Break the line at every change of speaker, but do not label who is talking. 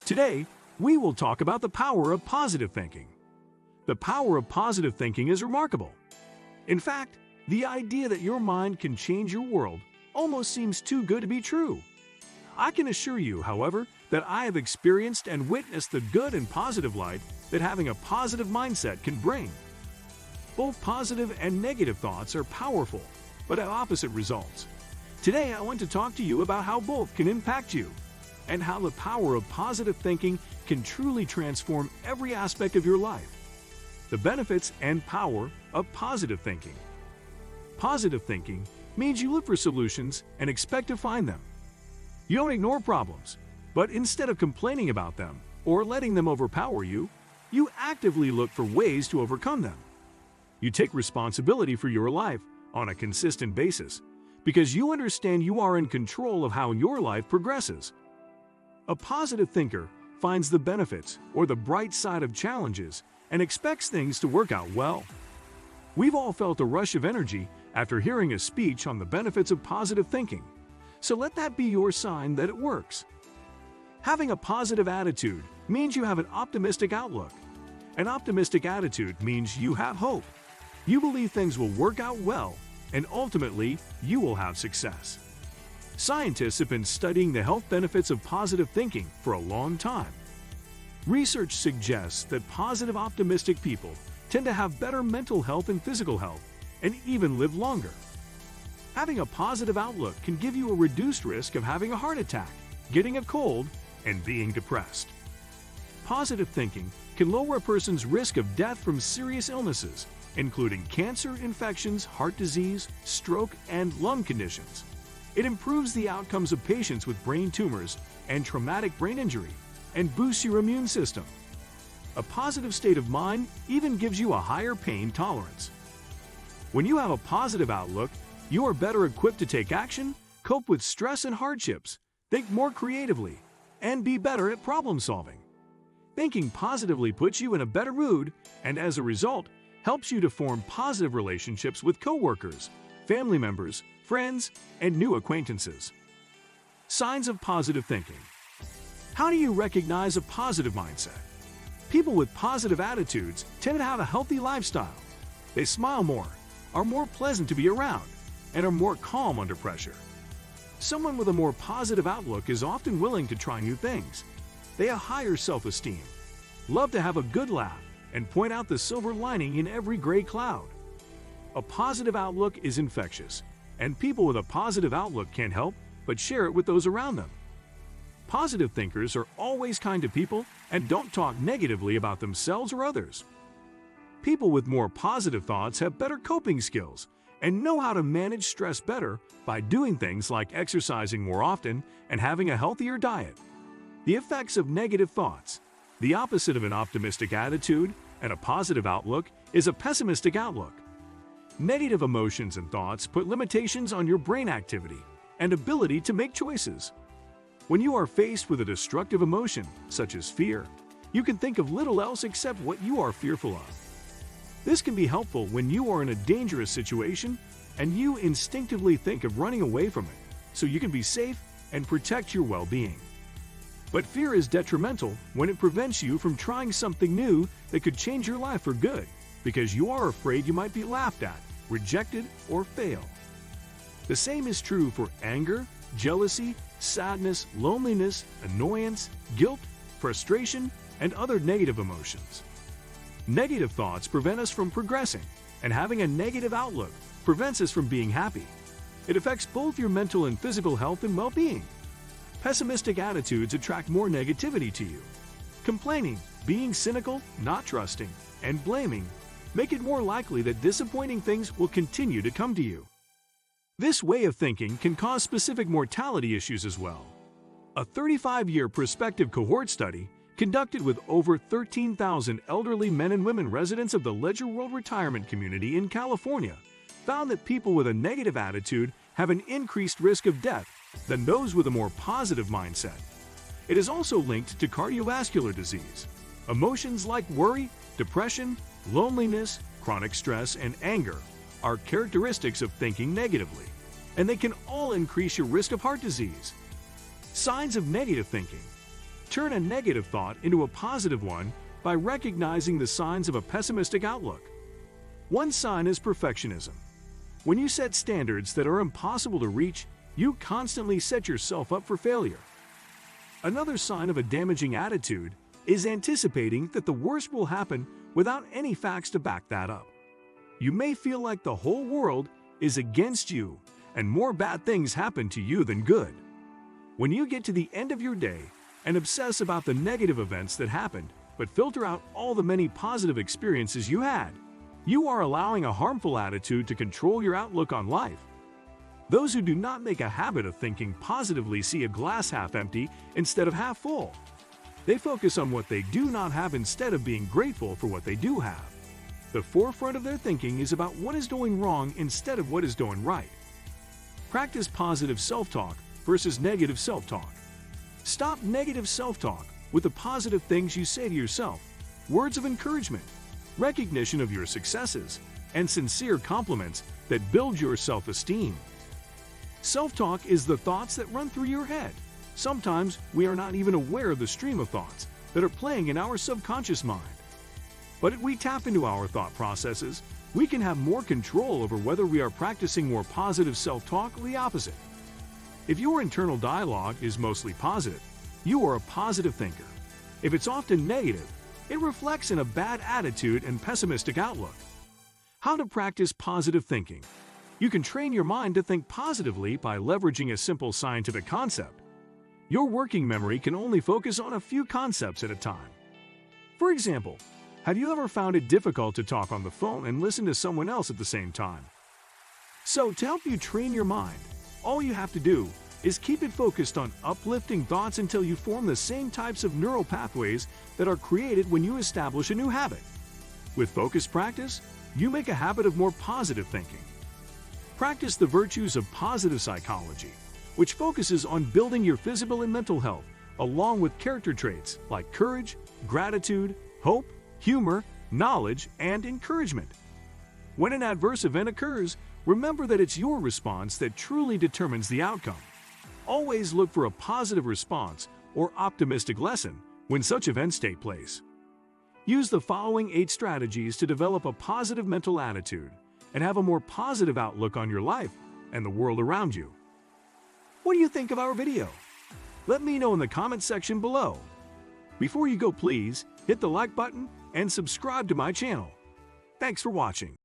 Today, we will talk about the power of positive thinking. The power of positive thinking is remarkable. In fact, the idea that your mind can change your world almost seems too good to be true. I can assure you, however, that I have experienced and witnessed the good and positive light that having a positive mindset can bring. Both positive and negative thoughts are powerful, but have opposite results. Today, I want to talk to you about how both can impact you, and how the power of positive thinking can truly transform every aspect of your life. The benefits and power of positive thinking. Positive thinking means you look for solutions and expect to find them. You don't ignore problems, but instead of complaining about them or letting them overpower you, you actively look for ways to overcome them. You take responsibility for your life on a consistent basis because you understand you are in control of how your life progresses. A positive thinker finds the benefits or the bright side of challenges and expects things to work out well. We've all felt a rush of energy after hearing a speech on the benefits of positive thinking, so let that be your sign that it works. Having a positive attitude means you have an optimistic outlook. An optimistic attitude means you have hope. You believe things will work out well, and ultimately, you will have success. Scientists have been studying the health benefits of positive thinking for a long time. Research suggests that positive, optimistic people tend to have better mental health and physical health, and even live longer. Having a positive outlook can give you a reduced risk of having a heart attack, getting a cold, and being depressed. Positive thinking can lower a person's risk of death from serious illnesses, including cancer, infections, heart disease, stroke, and lung conditions. It improves the outcomes of patients with brain tumors and traumatic brain injury, and boosts your immune system. A positive state of mind even gives you a higher pain tolerance. When you have a positive outlook, you are better equipped to take action, cope with stress and hardships, think more creatively, and be better at problem solving. Thinking positively puts you in a better mood, and as a result, helps you to form positive relationships with coworkers, family members, friends, and new acquaintances. Signs of positive thinking. How do you recognize a positive mindset? People with positive attitudes tend to have a healthy lifestyle. They smile more, are more pleasant to be around, and are more calm under pressure. Someone with a more positive outlook is often willing to try new things. They have higher self-esteem, love to have a good laugh, and point out the silver lining in every gray cloud. A positive outlook is infectious, and people with a positive outlook can't help but share it with those around them. Positive thinkers are always kind to people and don't talk negatively about themselves or others. People with more positive thoughts have better coping skills and know how to manage stress better by doing things like exercising more often and having a healthier diet. The effects of negative thoughts. The opposite of an optimistic attitude and a positive outlook is a pessimistic outlook. Negative emotions and thoughts put limitations on your brain activity and ability to make choices. When you are faced with a destructive emotion, such as fear, you can think of little else except what you are fearful of. This can be helpful when you are in a dangerous situation and you instinctively think of running away from it, so you can be safe and protect your well-being. But fear is detrimental when it prevents you from trying something new that could change your life for good, because you are afraid you might be laughed at, rejected, or fail. The same is true for anger, jealousy, sadness, loneliness, annoyance, guilt, frustration, and other negative emotions. Negative thoughts prevent us from progressing, and having a negative outlook prevents us from being happy. It affects both your mental and physical health and well-being. Pessimistic attitudes attract more negativity to you. Complaining, being cynical, not trusting, and blaming make it more likely that disappointing things will continue to come to you. This way of thinking can cause specific mortality issues as well. A 35-year prospective cohort study conducted with over 13,000 elderly men and women residents of the Ledger World Retirement Community in California found that people with a negative attitude have an increased risk of death than those with a more positive mindset. It is also linked to cardiovascular disease. Emotions like worry, depression, loneliness, chronic stress, and anger are characteristics of thinking negatively, and they can all increase your risk of heart disease. Signs of negative thinking. Turn a negative thought into a positive one by recognizing the signs of a pessimistic outlook. One sign is perfectionism. When you set standards that are impossible to reach, you constantly set yourself up for failure. Another sign of a damaging attitude is anticipating that the worst will happen without any facts to back that up. You may feel like the whole world is against you and more bad things happen to you than good. When you get to the end of your day and obsess about the negative events that happened, but filter out all the many positive experiences you had, you are allowing a harmful attitude to control your outlook on life. Those who do not make a habit of thinking positively see a glass half empty instead of half full. They focus on what they do not have instead of being grateful for what they do have. The forefront of their thinking is about what is going wrong instead of what is going right. Practice positive self-talk versus negative self-talk. Stop negative self-talk with the positive things you say to yourself, words of encouragement, recognition of your successes, and sincere compliments that build your self-esteem. Self-talk is the thoughts that run through your head. Sometimes we are not even aware of the stream of thoughts that are playing in our subconscious mind. But if we tap into our thought processes, we can have more control over whether we are practicing more positive self-talk or the opposite. If your internal dialogue is mostly positive, you are a positive thinker. If it's often negative, it reflects in a bad attitude and pessimistic outlook. How to practice positive thinking. You can train your mind to think positively by leveraging a simple scientific concept. Your working memory can only focus on a few concepts at a time. For example, have you ever found it difficult to talk on the phone and listen to someone else at the same time? So, to help you train your mind, all you have to do is keep it focused on uplifting thoughts until you form the same types of neural pathways that are created when you establish a new habit. With focused practice, you make a habit of more positive thinking. Practice the virtues of positive psychology, which focuses on building your physical and mental health, along with character traits like courage, gratitude, hope, humor, knowledge, and encouragement. When an adverse event occurs, remember that it's your response that truly determines the outcome. Always look for a positive response or optimistic lesson when such events take place. Use the following 8 strategies to develop a positive mental attitude and have a more positive outlook on your life and the world around you. What do you think of our video? Let me know in the comment section below. Before you go, please hit the like button and subscribe to my channel. Thanks for watching.